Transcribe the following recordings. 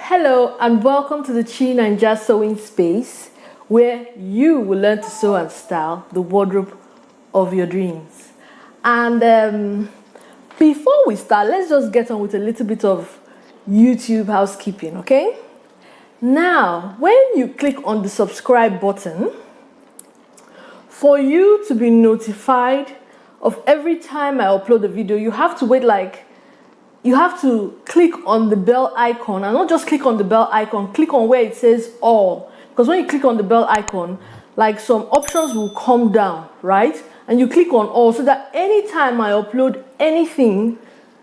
Hello and welcome to the Chi Ninja Sewing Space, where you will learn to sew and style the wardrobe of your dreams. And before we start, let's just get on with a little bit of YouTube housekeeping, okay? Now, when you click on the subscribe button, for you to be notified of every time I upload a video, you have to wait you have to click on the bell icon, and not just click on the bell icon, click on where it says all. Because when you click on the bell icon, like some options will come down, right? And you click on all so that anytime I upload anything,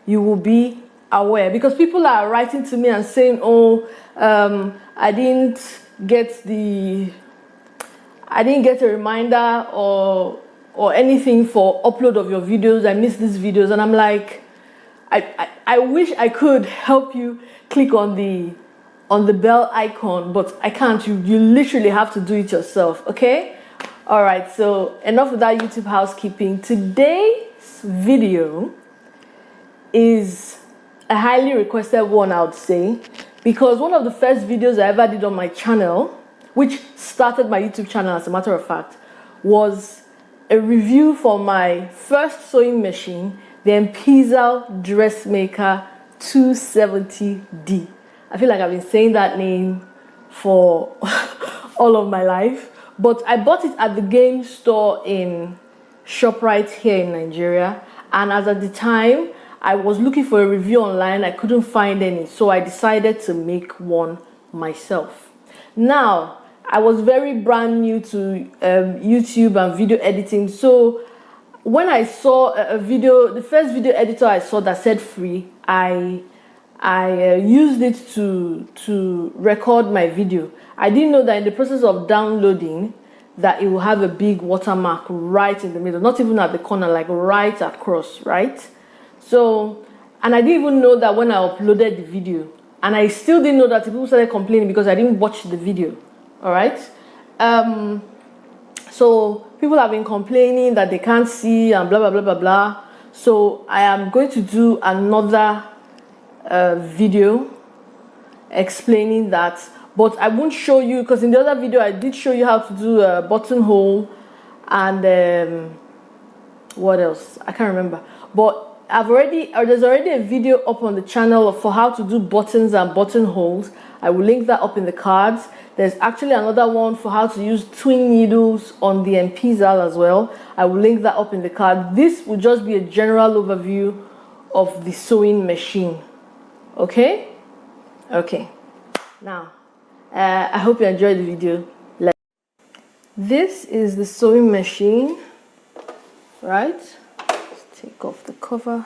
you will be aware. Because people are writing to me and saying, oh, I didn't get a reminder or anything for upload of your videos. I missed these videos. And I'm like, I wish I could help you click on the bell icon, but I can't. You literally have to do it yourself, okay? All right, so enough of that YouTube housekeeping. Today's video is a highly requested one, I would say, because one of the first videos I ever did on my channel, which started my YouTube channel as a matter of fact, was a review for my first sewing machine, the Empisal Dressmaker 270D. I feel like I've been saying that name for all of my life, but I bought it at the game store in ShopRite here in Nigeria, and as at the time I was looking for a review online, I couldn't find any, so I decided to make one myself. Now, I was very brand new to YouTube and video editing, so when I saw a video, the first video editor I saw that said free, I used it to record my video. I didn't know that in the process of downloading that it will have a big watermark right in the middle, not even at the corner, like right across, right? So, and I didn't even know that when I uploaded the video, and I still didn't know that people started complaining because I didn't watch the video, all right? So people have been complaining that they can't see and blah, blah, blah, blah, blah. So I am going to do another video explaining that, but I won't show you, because in the other video I did show you how to do a buttonhole and what else? I can't remember. But there's already a video up on the channel for how to do buttons and buttonholes. I will link that up in the cards. There's actually another one for how to use twin needles on the Empisal as well. I will link that up in the card. This will just be a general overview of the sewing machine. Okay? Okay. Now, I hope you enjoyed the video. This is the sewing machine, right? Let's take off the cover.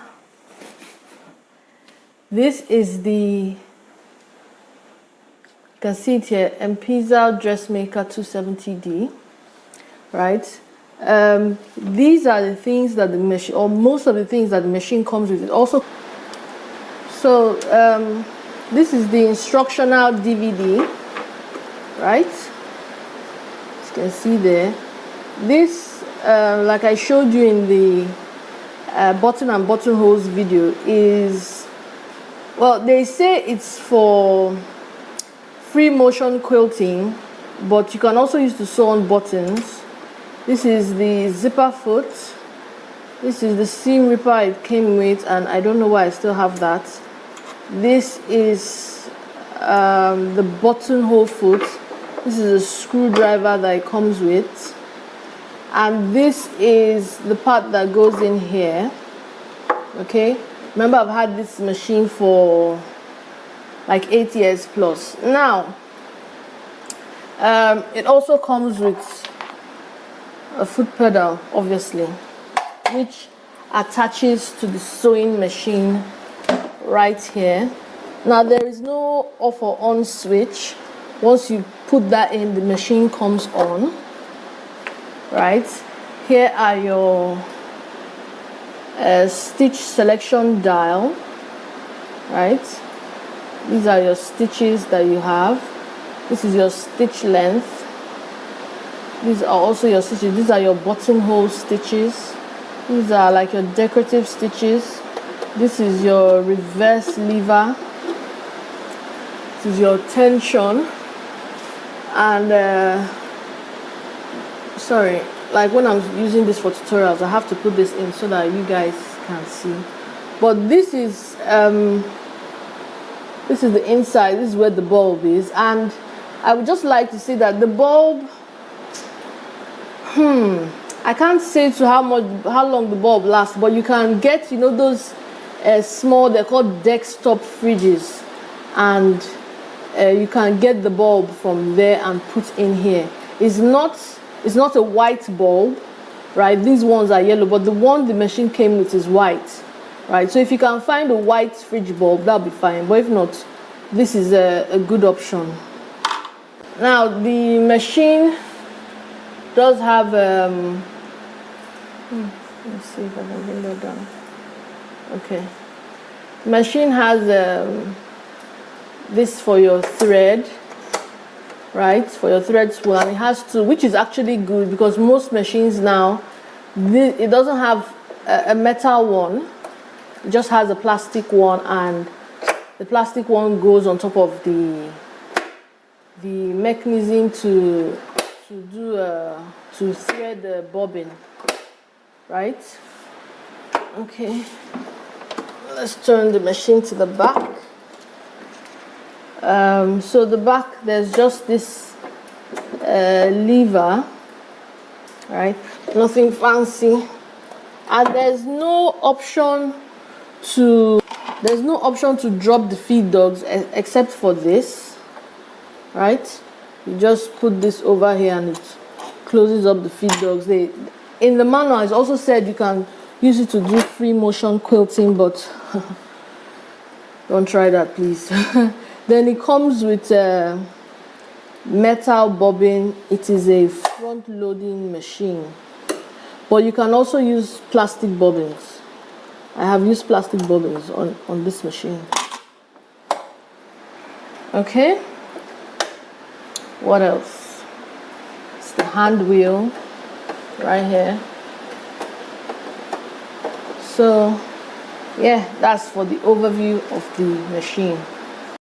This is the, you can see it here, Empisal Dressmaker 270D, right? These are the things that the machine, or most of the things that the machine comes with. It also, so this is the instructional DVD, right? As you can see there. This, like I showed you in the button and buttonholes video, is, well, they say it's for free motion quilting, but you can also use to sew on buttons. This is the zipper foot. This is the seam ripper it came with, and I don't know why I still have that. This is the buttonhole foot. This is a screwdriver that it comes with, and this is the part that goes in here. Okay, remember I've had this machine for like 8 years plus. Now, it also comes with a foot pedal, obviously, which attaches to the sewing machine right here. Now, there is no off or on switch. Once you put that in, the machine comes on, right? Here are your stitch selection dial, right? These are your stitches that you have. This is your stitch length. These are also your stitches. These are your buttonhole stitches. These are like your decorative stitches. This is your reverse lever. is your tension, and sorry, like when I'm using this for tutorials, I have to put this in so that you guys can see. But this is the inside. This is where the bulb is, and I would just like to say that the bulb, I can't say to how long the bulb lasts, but you can get, you know, those small, they're called desktop fridges, and you can get the bulb from there and put in here. It's not a white bulb, right? These ones are yellow, but the one the machine came with is white, right? So if you can find a white fridge bulb, that'll be fine, but if not, this is a good option. Now the machine does have let me see if I can bring that down. Okay, the machine has this for your thread, right, for your thread spool, and it has two, which is actually good because most machines now, it doesn't have a metal one, it just has a plastic one, and the plastic one goes on top of the mechanism to thread the bobbin, right? Okay, let's turn the machine to the back. So the back, there's just this lever, right? Nothing fancy, and there's no option to drop the feed dogs except for this, right? You just put this over here and it closes up the feed dogs. In the manual, it's also said you can use it to do free motion quilting, but don't try that, please. Then it comes with a metal bobbin. It is a front loading machine, but you can also use plastic bobbins. I have used plastic bobbins on this machine. Okay, what else? It's the hand wheel right here. So yeah, that's for the overview of the machine.